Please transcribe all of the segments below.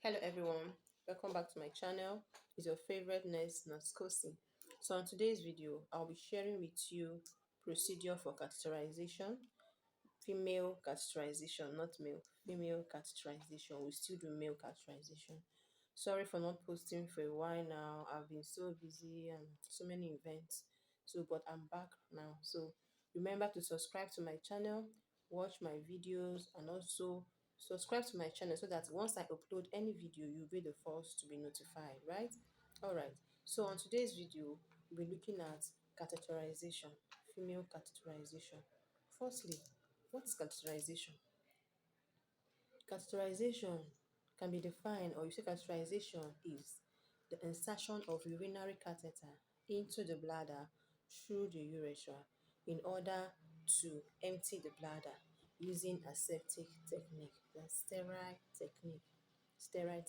Hello everyone, welcome back to my channel. It's your favorite nurse, Nurse Kosi. So on today's video, I'll be sharing with you procedure for catheterization, female catheterization, not male, female catheterization. We still do male catheterization. Sorry for not posting for a while now. I've been so busy and so many events. But I'm back now. So remember to subscribe to my channel, watch my videos, and also subscribe to my channel so that once I upload any video, you'll be the first to be notified, right? All right. So on today's video, we'll be looking at catheterization, female catheterization. Firstly, what is catheterization? Catheterization can be defined, or you say catheterization is the insertion of urinary catheter into the bladder through the urethra in order to empty the bladder using aseptic technique, the sterile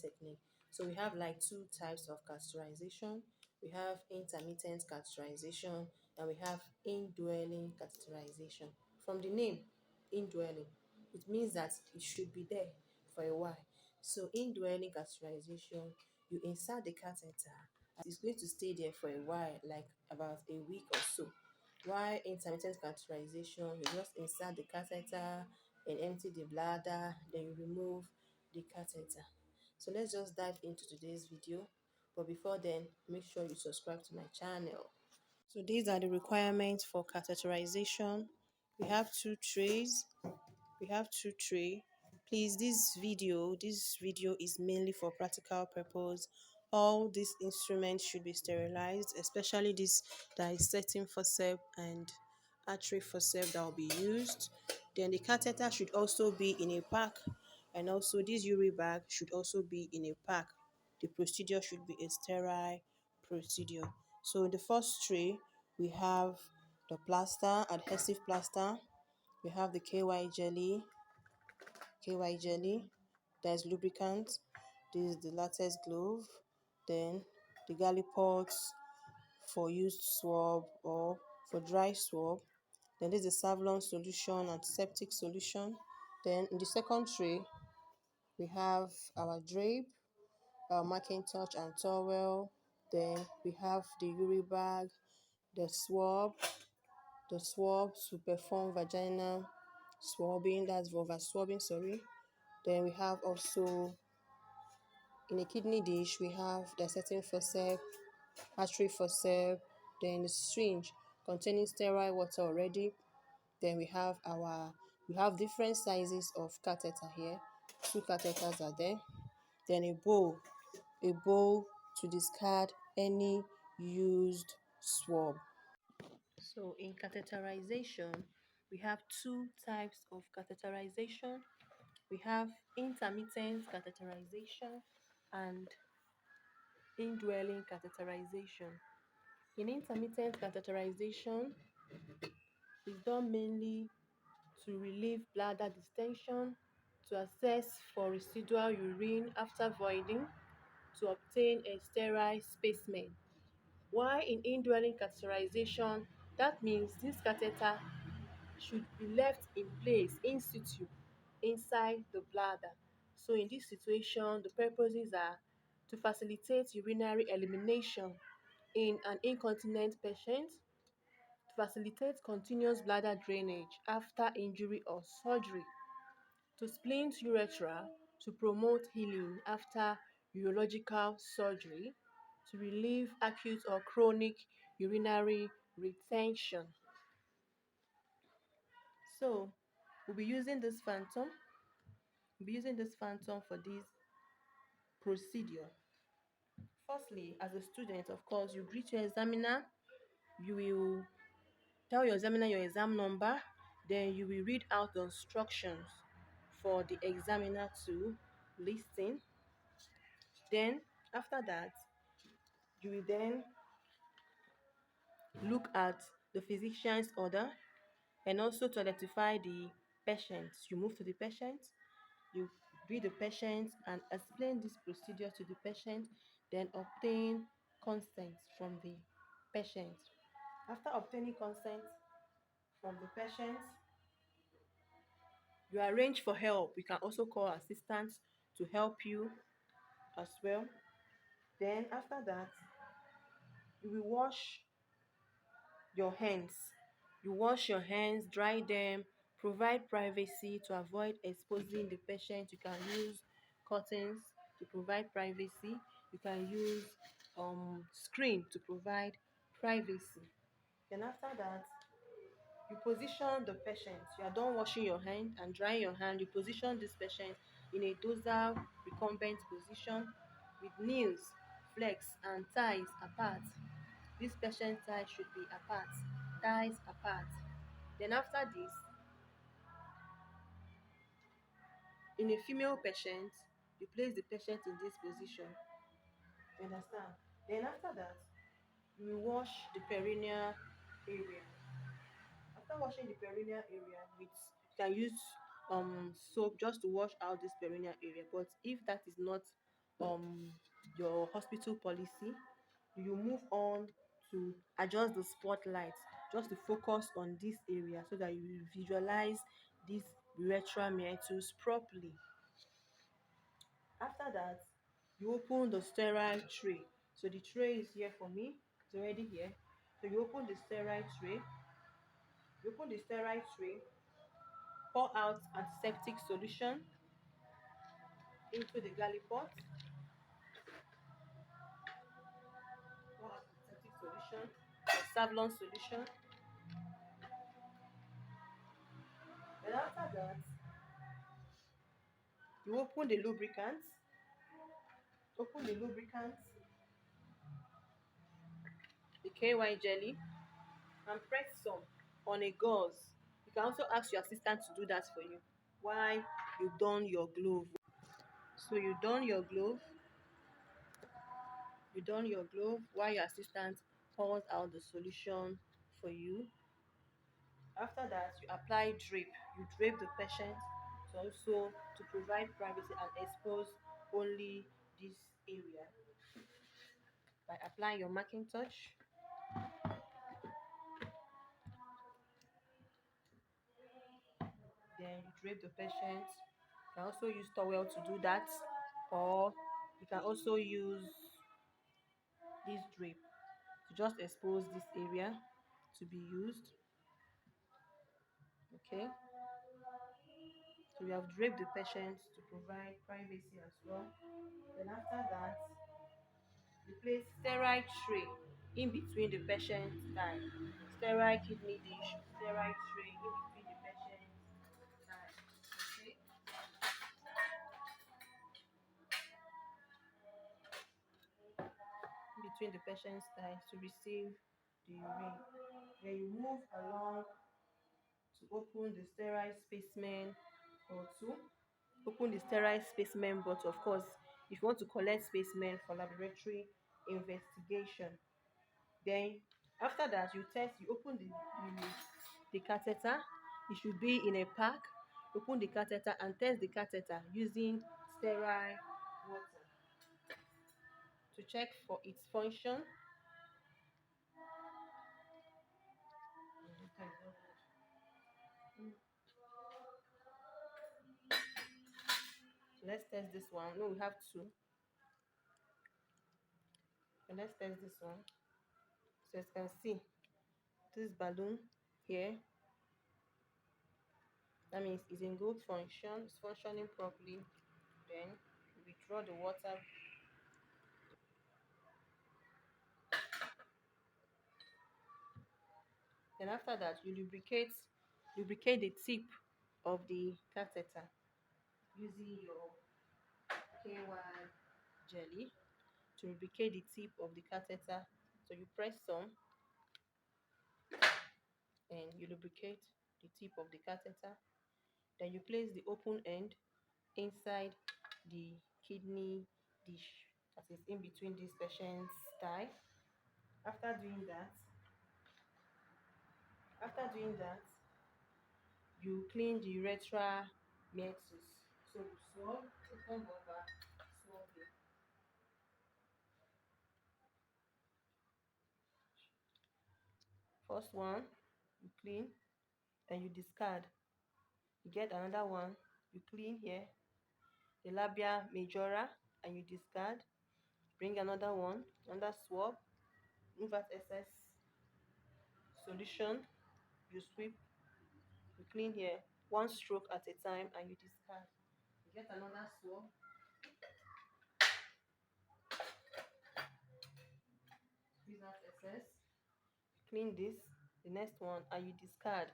technique. So we have like two types of catheterization. We have intermittent catheterization and we have indwelling catheterization. From the name, indwelling, it means that it should be there for a while. So indwelling catheterization, you insert the catheter. It's going to stay there for a while, like about a week or so. While intermittent catheterization, you just insert the catheter and empty the bladder, then you remove the catheter. So let's just dive into today's video. But before then, make sure you subscribe to my channel. So these are the requirements for catheterization. We have two tray. Please, this video is mainly for practical purpose. All these instruments should be sterilized, especially this dissecting forceps and artery forceps that will be used. Then the catheter should also be in a pack, and also this urine bag should also be in a pack. The procedure should be a sterile procedure. So in the first tray, we have the plaster, adhesive plaster. We have the KY jelly, there's lubricant, this is the latex glove, then the gallipots for used swab or for dry swab, then this is the Savlon solution, antiseptic solution. Then in the second tray, we have our drape, our Macintosh and towel, then we have the urine bag, the swab to perform vaginal swabbing, that's vulva swabbing, sorry. Then we have also in a kidney dish, we have the setting forceps, artery forceps, then the syringe containing sterile water already. Then we have different sizes of catheter here. Two catheters are there. Then a bowl to discard any used swab. So in catheterization, we have two types of catheterization. We have intermittent catheterization and indwelling catheterization. In intermittent catheterization, is done mainly to relieve bladder distension, to assess for residual urine after voiding, to obtain a sterile specimen. While in indwelling catheterization, that means this catheter should be left in place in situ inside the bladder. So in this situation, the purposes are to facilitate urinary elimination in an incontinent patient, to facilitate continuous bladder drainage after injury or surgery, to splint urethra to promote healing after urological surgery, to relieve acute or chronic urinary retention. So we'll be using this phantom for this procedure. Firstly, as a student, of course, you greet your examiner, you will tell your examiner your exam number, then you will read out the instructions for the examiner to listen. Then, after that, you will then look at the physician's order and also to identify the patient. You move to the patient, you read the patient and explain this procedure to the patient, then obtain consent from the patient. After obtaining consent from the patient, you arrange for help. You can also call assistants to help you as well. Then after that, you will wash your hands. You wash your hands, dry them, provide privacy to avoid exposing the patient. You can use curtains to provide privacy. You can use screen to provide privacy. Then after that, you position the patient. You are done washing your hand and drying your hand. You position this patient in a dorsal recumbent position with knees, flex, and thighs apart. This patient thighs should be apart, thighs apart. Then after this, in a female patient, you place the patient in this position. You understand? Then after that, you wash the perineal area. After washing the perineal area with, you can use soap just to wash out this perineal area. But if that is not um your hospital policy, you move on to adjust the spotlight just to focus on this area so that you visualize this urethral meatus properly. After that, you open the sterile tray. So the tray is here for me. It's already here. So you open the sterile tray. You open the sterile tray, pour out antiseptic solution into the gallipot. Pour out antiseptic solution, or Savlon solution. Then after that, you open the lubricant. Open the lubricant, the KY jelly, and press some on a gauze. You can also ask your assistant to do that for you while you don your glove. So you don your glove while your assistant pours out the solution for you. After that, you apply drip. You drape the patient to also to provide privacy and expose only this area by applying your marking touch. Then you drape the patient. You can also use towel to do that, or you can also use this drape to just expose this area to be used. Okay, so we have draped the patient to provide privacy as well. Then after that, you place sterile tray in between the patient's thigh. Sterile kidney dish, sterile tray in between the patient's thigh. Okay, in between the patient's thigh to receive the urine. Then you move along to open the sterile specimen or two. Open the sterile specimen, but of course, if you want to collect specimen for laboratory investigation, then after that you test. You open the catheter. It should be in a pack. Open the catheter and test the catheter using sterile water to check for its function. So let's test this one. No, we have two. So let's test this one. So as you can see, this balloon here, that means it's in good function, it's functioning properly. Then you withdraw the water. Then after that, you lubricate the tip of the catheter using your KY jelly to lubricate the tip of the catheter. So you press some and you lubricate the tip of the catheter. Then you place the open end inside the kidney dish that is in between this patient's thigh. After doing that, after doing that, you clean the urethra meatus. So you swab, open over, swab it. First one, you clean, then you discard. You get another one, you clean here, the labia majora, and you discard. Bring another one, another swab, move out excess solution, you sweep, you clean here, one stroke at a time, and you discard. You get another swab, squeeze out excess, clean this, the next one, and you discard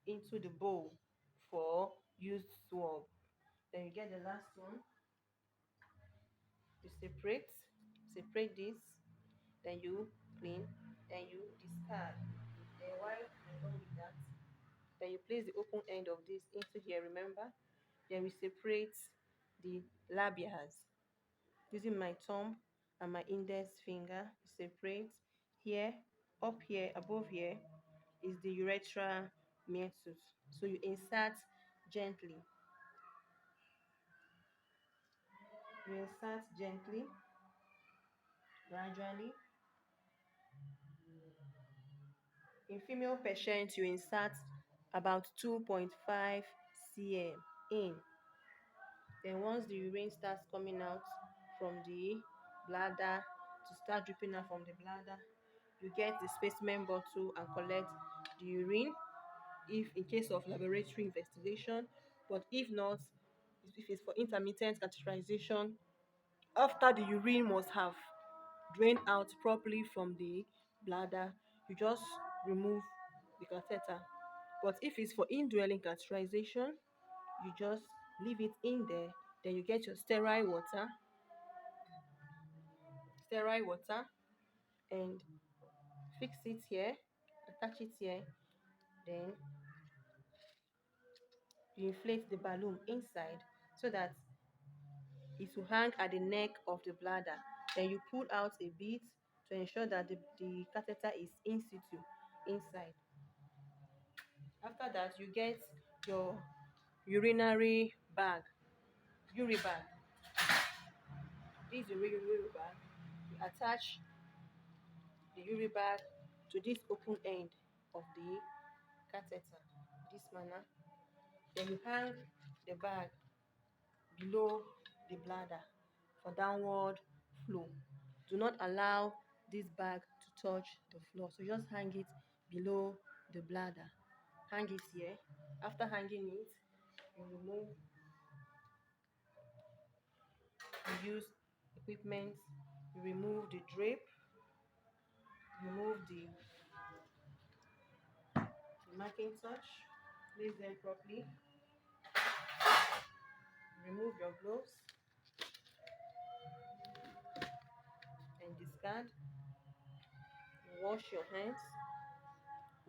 into the bowl for used swab. Then you get the last one, you separate this, then you clean, then you discard. Then while you're done with that, then you place the open end of this into here, remember? Then we separate the labias using my thumb and my index finger. Separate here, up here, above here is the urethra meatus. So you insert gently. You insert gently, gradually. In female patients, you insert about 2.5 cm in. Then once the urine starts coming out from the bladder, to start dripping out from the bladder, you get the specimen bottle and collect the urine if in case of laboratory investigation. But if not, if it's for intermittent catheterization, after the urine must have drained out properly from the bladder, you just remove the catheter. But if it's for indwelling catheterization, you just leave it in there. Then you get your sterile water, and fix it here, attach it here. Then you inflate the balloon inside so that it will hang at the neck of the bladder. Then you pull out a bit to ensure that the catheter is in situ inside. After that, you get your urinary bag, uribag. This is the uribag. You attach the uribag to this open end of the catheter, this manner. Then you hang the bag below the bladder for downward flow. Do not allow this bag to touch the floor. So just hang it below the bladder. Hang it here. After hanging it, you remove, you use equipment, you remove the drape, remove the marking touch, place them properly, remove your gloves and discard. Wash your hands.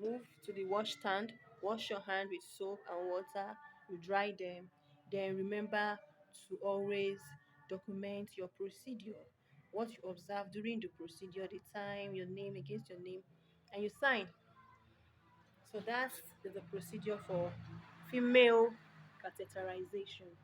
Move to the wash stand. Wash your hand with soap and water. You dry them. Then remember to always document your procedure, what you observe during the procedure, the time, your name against your name, and you sign. So that's the procedure for female catheterization.